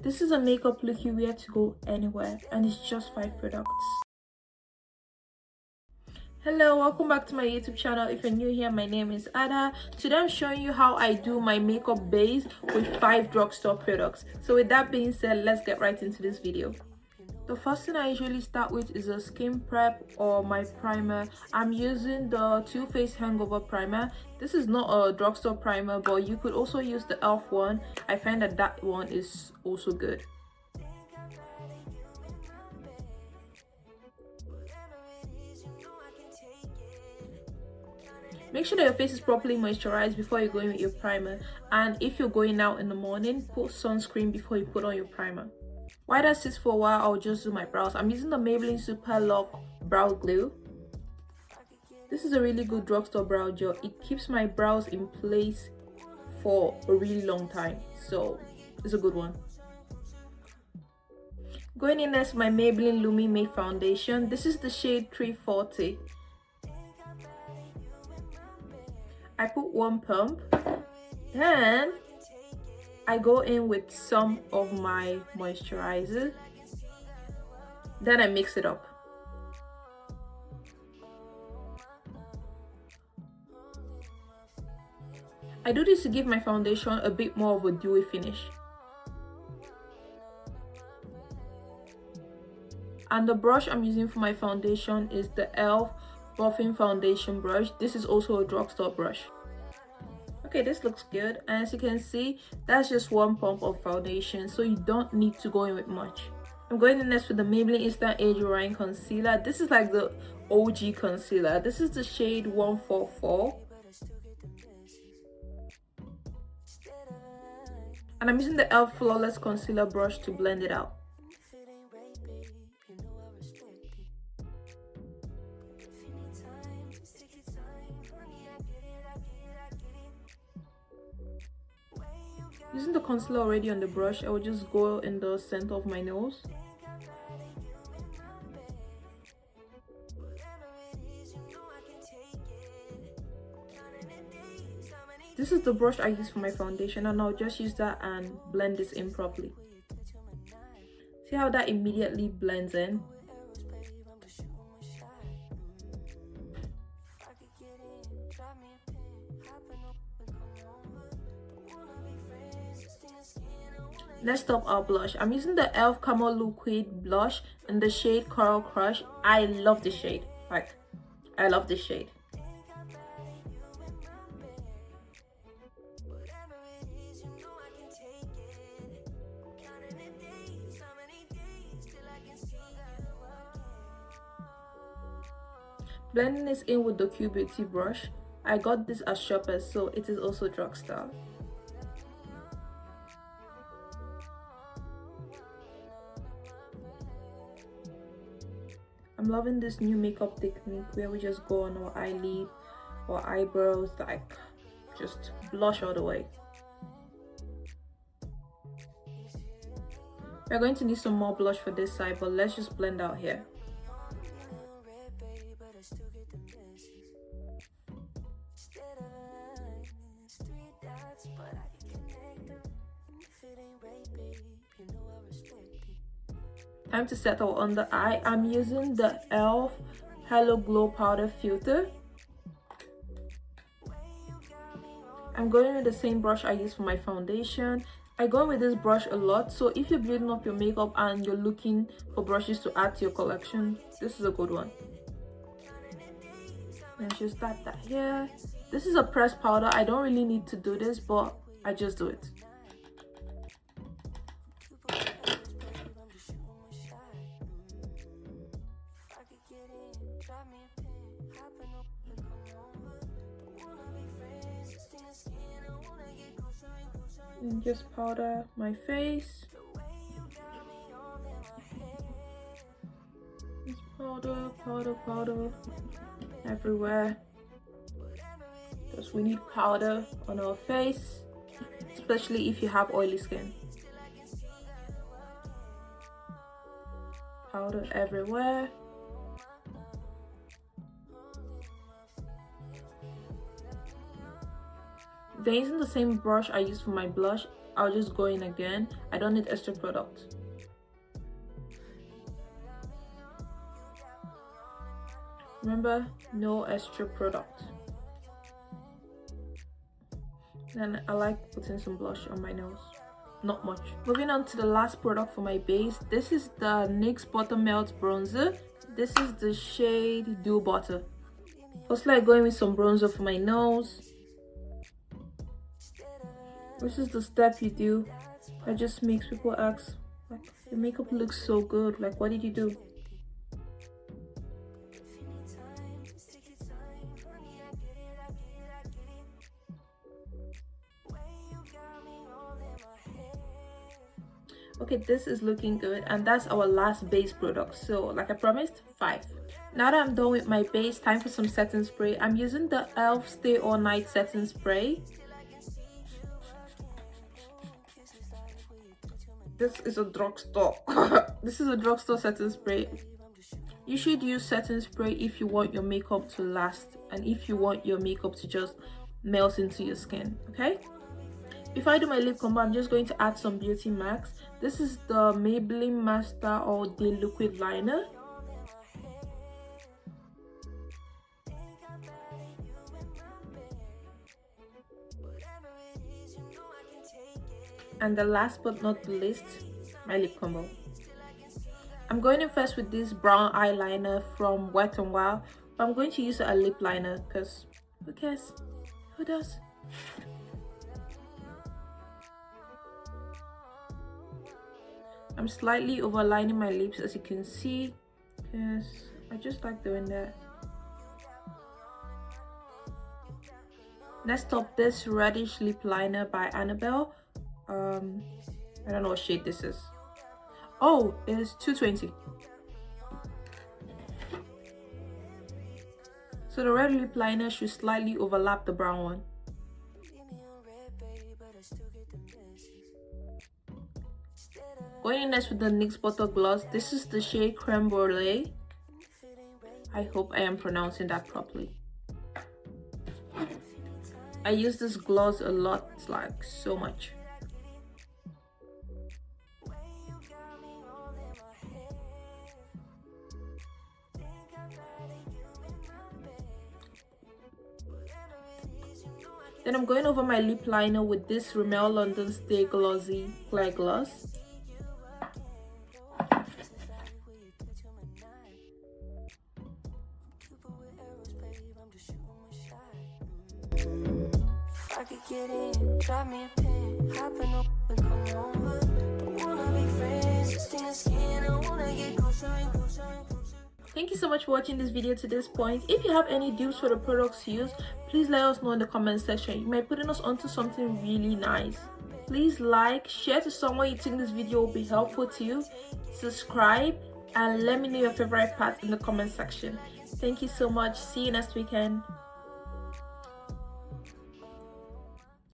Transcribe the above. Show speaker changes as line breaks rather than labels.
This is a makeup look you wear to go anywhere, and it's just 5 products. Hello, welcome back to my YouTube channel. If you're new here, my name is Ada. Today I'm showing you how I do my makeup base with 5 drugstore products. So with that being said, let's get right into this video. The first thing I usually start with is a skin prep or my primer. I'm using the Too Faced Hangover Primer. This is not a drugstore primer, but you could also use the e.l.f. one. I find that one is also good. Make sure that your face is properly moisturized before you go in with your primer. And if you're going out in the morning, put sunscreen before you put on your primer. While that sits for a while, I'll just do my brows. I'm using the Maybelline Super Lock Brow Glue. This is a really good drugstore brow gel. It keeps my brows in place for a really long time. So it's a good one. Going in next, my Maybelline Lumi Matte Foundation. This is the shade 340. I put 1 pump, then I go in with some of my moisturizer, then I mix it up. I do this to give my foundation a bit more of a dewy finish. And the brush I'm using for my foundation is the e.l.f. Buffing Foundation brush. This is also a drugstore brush. Okay, this looks good, and as you can see, that's just 1 pump of foundation, so you don't need to go in with much. I'm going in next with the Maybelline Instant Age Rewind Concealer. This is like the OG concealer. This is the shade 144. And I'm using the e.l.f. Flawless Concealer brush to blend it out. Using the concealer already on the brush, I will just go in the center of my nose. This is the brush I use for my foundation, and I'll just use that and blend this in properly. See how that immediately blends in? Next up, our blush. I'm using the e.l.f. Camo Liquid Blush in the shade Coral Crush. I love this shade. Like, I love this shade. Blending this in with the Q Beauty brush. I got this at Shoppers, so it is also drugstore. I'm loving this new makeup technique where we just go on our eyelid or eyebrows, like just blush all the way. We're going to need some more blush for this side, but let's just blend out here. Time to settle on the eye. I'm using the e.l.f. Hello Glow Powder Filter. I'm going with the same brush I use for my foundation. I go with this brush a lot, so if you're building up your makeup and you're looking for brushes to add to your collection, this is a good one. And just tap that here. This is a pressed powder. I don't really need to do this, but I just do it. And just powder my face. Just powder everywhere. Because we need powder on our face, especially if you have oily skin. Powder everywhere. They're using the same brush I used for my blush. I'll just go in again. I don't need extra product. Remember, no extra product. Then I like putting some blush on my nose. Not much. Moving on to the last product for my base. This is the NYX Butter Melt Bronzer. This is the shade Dew Butter. Firstly, I go in with some bronzer for my nose. This is the step you do that just makes people ask, like, your makeup looks so good. Like, what did you do? Okay, this is looking good, and that's our last base product. So like I promised, 5. Now that I'm done with my base, time for some setting spray. I'm using the e.l.f. Stay All Night setting spray. This is a drugstore. This is a drugstore setting spray. You should use setting spray if you want your makeup to last and if you want your makeup to just melt into your skin, okay? Before I do my lip combo, I'm just going to add some beauty marks. This is the Maybelline Master All Day Liquid Liner. And the last but not the least, my lip combo. I'm going in first with this brown eyeliner from Wet n Wild, but I'm going to use a lip liner because who cares? Who does? I'm slightly overlining my lips, as you can see, because I just like doing that. Next up, this reddish lip liner by Annabelle. I don't know what shade this is. Oh, it's 220. So the red lip liner should slightly overlap the brown one. Going in next with the NYX Butter Gloss. This is the shade Creme Brulee. I hope I am pronouncing that properly. I use this gloss a lot, like so much. Then I'm going over my lip liner with this Rimmel London Stay Glossy Clear Gloss. Thank you so much for watching this video to this point. If you have any dupes for the products used, please let us know in the comment section. You might put us onto something really nice. Please like, share to someone you think this video will be helpful to you, subscribe, and let me know your favorite part in the comment section. Thank you so much. See you next weekend.